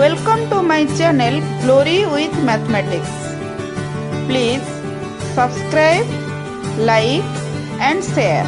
Welcome to my channel Glory with Mathematics. Please subscribe, like and share.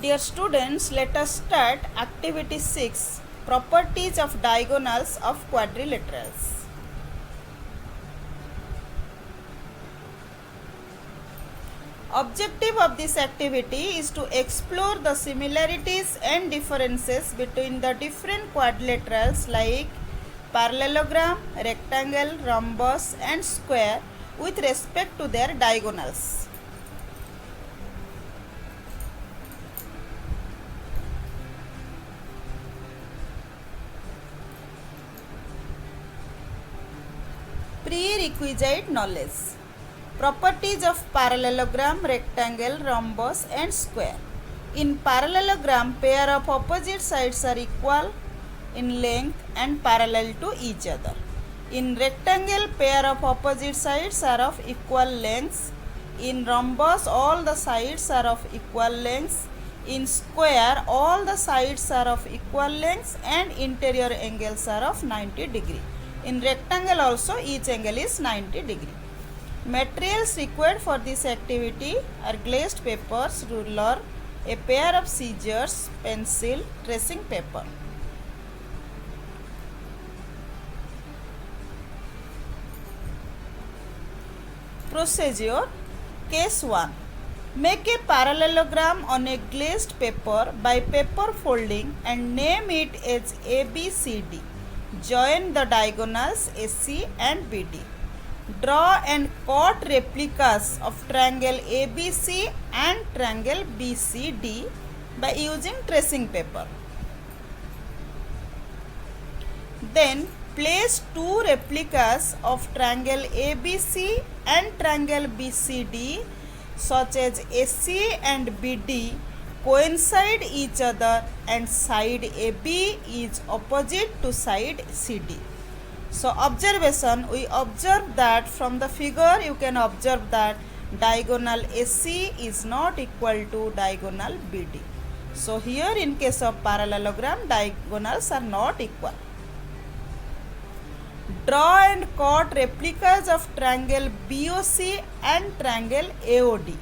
Dear students, let us start activity 6, properties of diagonals of quadrilaterals. Objective of this activity is to explore the similarities and differences between the different quadrilaterals like parallelogram, rectangle, rhombus and square with respect to their diagonals. Prerequisite knowledge. Properties of parallelogram, rectangle, rhombus and square. In parallelogram, pair of opposite sides are equal in length and parallel to each other. In rectangle, pair of opposite sides are of equal lengths. In rhombus, all the sides are of equal lengths. In square, all the sides are of equal lengths and interior angles are of 90 degree. In rectangle also, each angle is 90 degree. Materials required for this activity are glazed papers, ruler, a pair of scissors, pencil, tracing paper. Procedure. Case 1. Make a parallelogram on a glazed paper by paper folding and name it as ABCD. Join the diagonals AC and BD. Draw and cut replicas of triangle ABC and triangle BCD by using tracing paper. Then place two replicas of triangle ABC and triangle BCD such as AC and BD coincide each other and side AB is opposite to side CD. So observation, we observe that from the figure you can observe that diagonal AC is not equal to diagonal BD. So here in case of parallelogram, diagonals are not equal. Draw and cut replicas of triangle BOC and triangle AOD.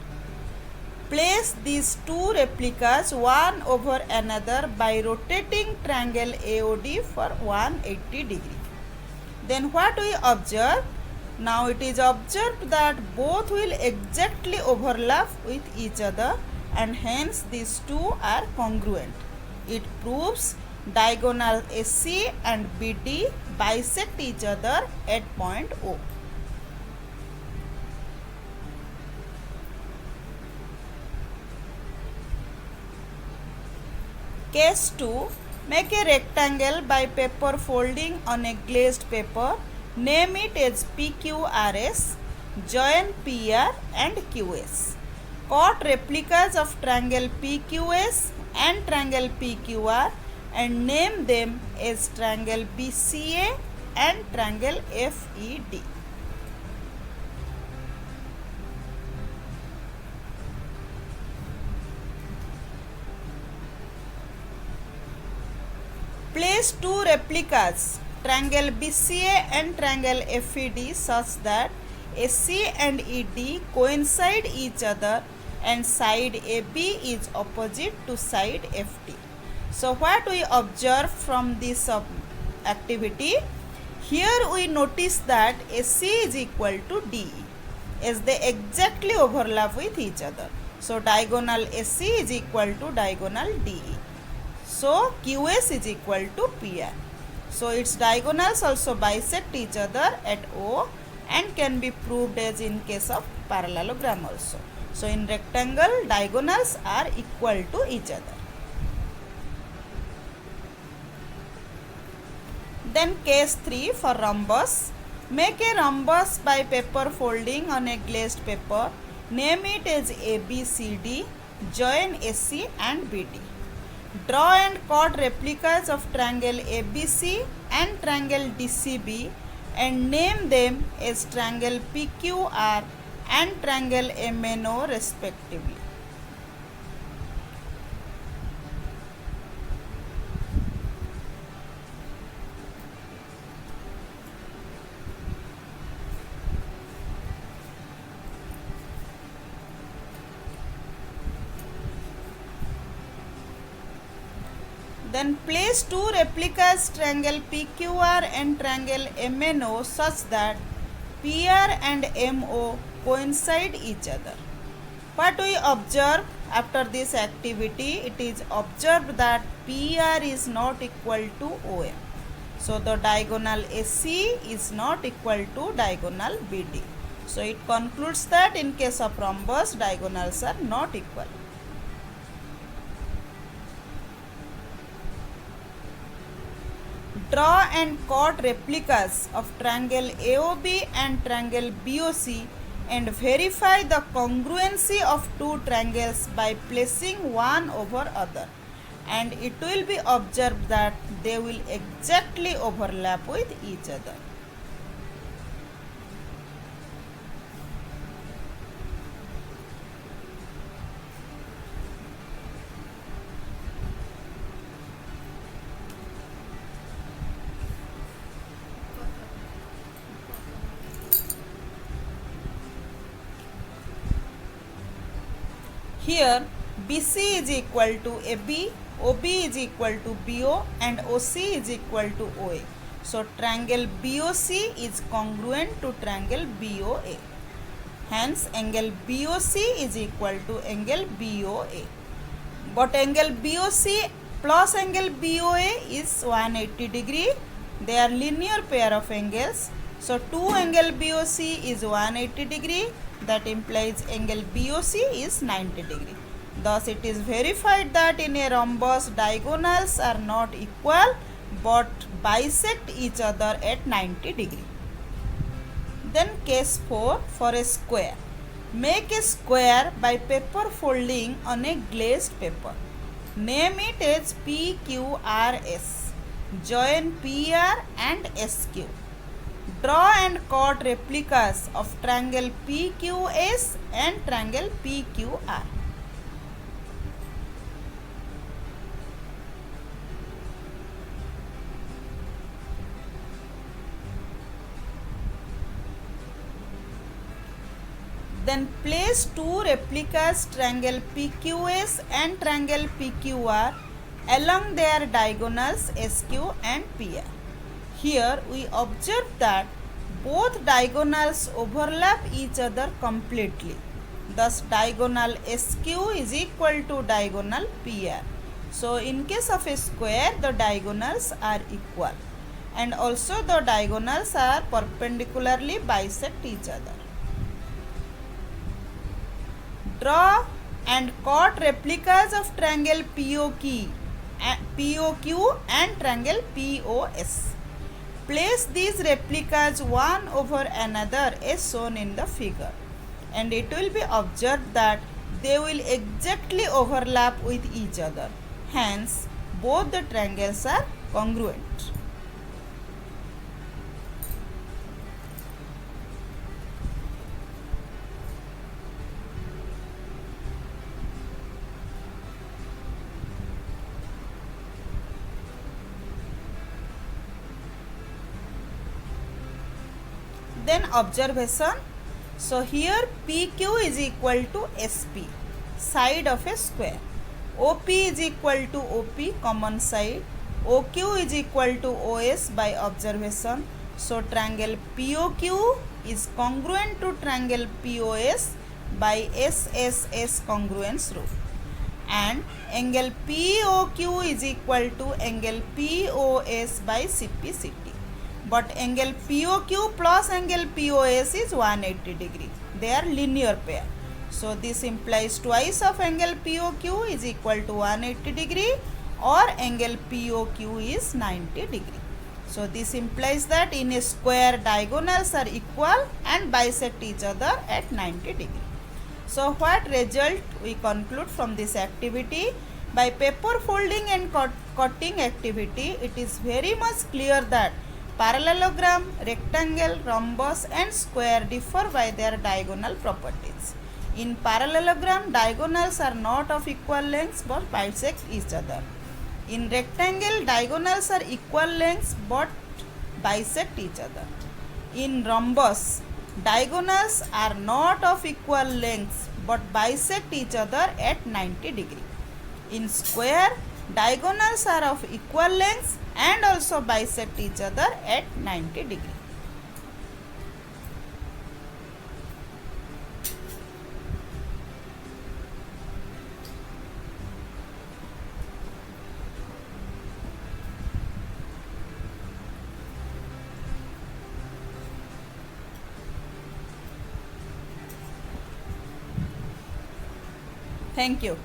Place these two replicas one over another by rotating triangle AOD for 180 degree. Then what we observe? Now it is observed that both will exactly overlap with each other and hence these two are congruent. It proves diagonal AC and BD bisect each other at point O. Case 2. Make a rectangle by paper folding on a glazed paper. Name it as PQRS. Join PR and QS. Cut replicas of triangle PQS and triangle PQR and name them as triangle BCA and triangle FED. Place two replicas, triangle BCA and triangle FED such that AC and ED coincide each other and side AB is opposite to side FD. So what we observe from this activity? Here we notice that AC is equal to DE as they exactly overlap with each other. So diagonal AC is equal to diagonal DE. So QS is equal to PR. So its diagonals also bisect each other at O and can be proved as in case of parallelogram also. So in rectangle, diagonals are equal to each other. Then case 3 for rhombus. Make a rhombus by paper folding on a glazed paper. Name it as ABCD. Join AC and BD. Draw and cut replicas of triangle ABC and triangle DCB and name them as triangle PQR and triangle MNO respectively. Then place two replicas triangle PQR and triangle MNO such that PR and MO coincide each other. What we observe after this activity, it is observed that PR is not equal to OM. So the diagonal AC is not equal to diagonal BD. So it concludes that in case of rhombus, diagonals are not equal. Draw and cut replicas of triangle AOB and triangle BOC and verify the congruency of two triangles by placing one over other, and it will be observed that they will exactly overlap with each other. Here BC is equal to AB, OB is equal to BO and OC is equal to OA. So triangle BOC is congruent to triangle BOA. Hence angle BOC is equal to angle BOA. But angle BOC plus angle BOA is 180 degree. They are linear pair of angles. So 2 angle BOC is 180 degree. That implies angle BOC is 90 degree. Thus it is verified that in a rhombus diagonals are not equal but bisect each other at 90 degree. Then case 4, for a square. Make a square by paper folding on a glazed paper. Name it as PQRS. Join PR and SQ. Draw and cut replicas of triangle PQS and triangle PQR. Then place two replicas triangle PQS and triangle PQR along their diagonals SQ and PR. Here we observe that both diagonals overlap each other completely. Thus diagonal SQ is equal to diagonal PR. So in case of a square, the diagonals are equal, and also the diagonals are perpendicularly bisect each other. Draw and cut replicas of triangle POQ and triangle POS. Place these replicas one over another as shown in the figure, and it will be observed that they will exactly overlap with each other. Hence, both the triangles are congruent. Then observation. So here PQ is equal to SP, side of a square. OP is equal to OP, common side. OQ is equal to OS by observation. So triangle POQ is congruent to triangle POS by SSS congruence rule. And angle POQ is equal to angle POS by CPCT. But angle POQ plus angle POS is 180 degree. They are linear pair. So this implies twice of angle POQ is equal to 180 degree, or angle POQ is 90 degree. So this implies that in a square diagonals are equal and bisect each other at 90 degree. So what result we conclude from this activity? By paper folding and cutting activity, it is very much clear that parallelogram, rectangle, rhombus and square differ by their diagonal properties. In parallelogram, diagonals are not of equal lengths but bisect each other. In rectangle, diagonals are equal lengths but bisect each other. In rhombus, diagonals are not of equal lengths but bisect each other at 90 degree. In square, Diagonals are of equal lengths and also bisect each other at 90 degree. Thank you.